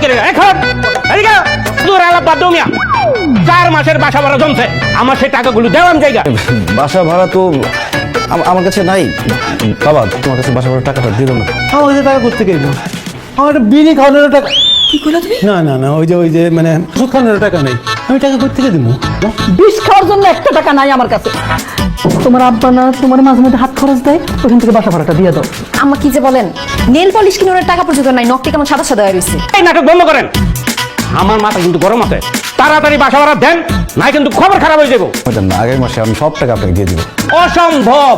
কে এখন এদিকে তোর আলাপ বাদ দাও মিয়া 4 মাসের বাসা ভাড়া জমছে আমার সেই টাকাগুলো দেওয়ান জায়গা বাসা ভাড়া তো আমার কাছে নাই বাবা, তোমার কাছে বাসা ভাড়ার টাকাটা দিয়ে দাও না। আমার কাছে টাকা করতে গেল আমার একটা বিড়ি খাওয়ানোর টাকা। কি কইলা তুমি? না না না, ওই যে মানে ওষুধ খাওয়ানোর টাকা নেই, আমি টাকা করতে গিয়ে দিব। বিষ খাওয়ার জন্য একটা টাকা নাই আমার কাছে। তোমার আব্বা না তোমার মাঝে মধ্যে হাত খরচ দেয়, ওখান থেকে বাসা ভাড়াটা দিয়ে দাও। আম্মা কি যে বলেন, নেল পলিশ কিনে টাকা পর্যন্ত নাই, নখটি কেমন সাদা সাদা হয়ে রয়েছে। এই নাটক বন্ধ করেন, আমার মাথা কিন্তু গরম আছে, তাড়াতাড়ি বাসা ভাড়া দেন, নাই কিন্তু খবর খারাপ হয়ে যাবো। আগামী মাসে আমি সব টাকা আপনাকে দিয়ে দিব। অসম্ভব,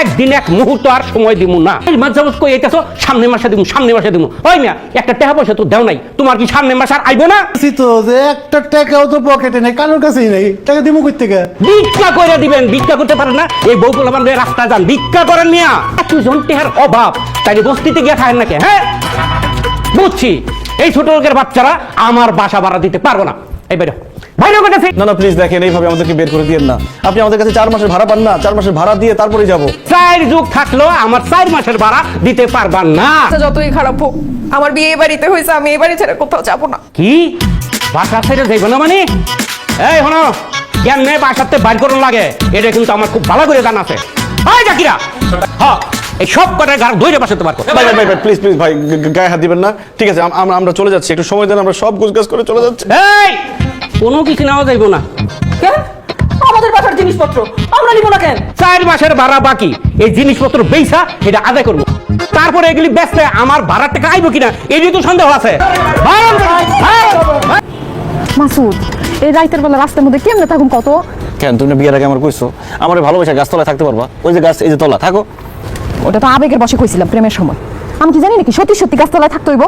একদিন এক মুহূর্ত আর সময় দিব না। এই মাঝে মাঝে কই এটাছো সামনের মাসে দিব, সামনের মাসে দিব। ওই মিয়া একটা টাকা পয়সা তো দেও নাই, তোমার কি সামনের মাসে আর আইবো না? তো যে একটা টাকাও তো পকেটে নেই, কারোর কাছেই নেই, টাকা দিব কই থেকে? ভিক্ষা করে দিবেন, ভিক্ষা করতে পারেন না? এই বউগুলো আমাদের রাস্তা যান, ভিক্ষা করেন মিয়া। এতজন টেহার অভাব, তাই বস্তিতে গিয়ে থাকেন নাকি? হ্যাঁ বুঝছি, এই ছোট লোকের বাচ্চারা আমার বাসা ভাড়া দিতে পারবো না। এই বাইরে বাইরে করতেছি না না প্লিজ দেখেন, এইভাবে আমাদেরকে বের করে দিয়েন না। আপনি আমাদের কাছে 4 মাসের ভাড়া পান না, 4 মাসের ভাড়া দিয়ে তারপরে যাব। 4 যুগ থাকলো আমার 4 মাসের ভাড়া দিতে পারবান না। যতই খারাপ হোক, আমার বিয়ে এই বাড়িতে হয়েছে, আমি এই বাড়ি ছেড়ে কোথাও যাবো না। কি বাসা ছেড়ে যাইব না মানে? এই হনো কেমনে বাসাতে বাইর করুন লাগে, এটা কিন্তু আমার খুব ভালো করে জানা আছে। এই জাকিরা, হ্যাঁ এই সব কটা গার ধরে বাসাতে বার কর। ভাই ভাই ভাই প্লিজ প্লিজ ভাই, গায়ে হাত দিবেন না। ঠিক আছে, আমরা চলে যাচ্ছি, একটু সময় দেন, আমরা সব গুছগাছ করে চলে যাচ্ছি। এই কোনো কিছু নেওয়া যাইব না। কেন? আমাদের বাসার জিনিসপত্র আমরা নিব না কেন? 4 মাসের ভাড়া বাকি, এই জিনিসপত্র বেচা এটা আদায় করবো, তারপরে এগুলি বেচতে আমার ভাড়ার টাকা আইব কিনা এই তো সন্দেহ আছে। মাসুদ, এই রাইতের বেলা রাস্তার মধ্যে কেমনে থাকুন কত? কেন তুমি বিয়ের আগে আমার কইছো আমার ভালোবাসা গাছতলায় থাকতে পারবা? ওই যে গাছ, এই যে তলা, থাকো। ওটা তো আবেগের বসে কইছিলাম প্রেমের সময়। আমি কি জানি নাকি সত্যি সত্যি গাছতলায় থাকতে হইব?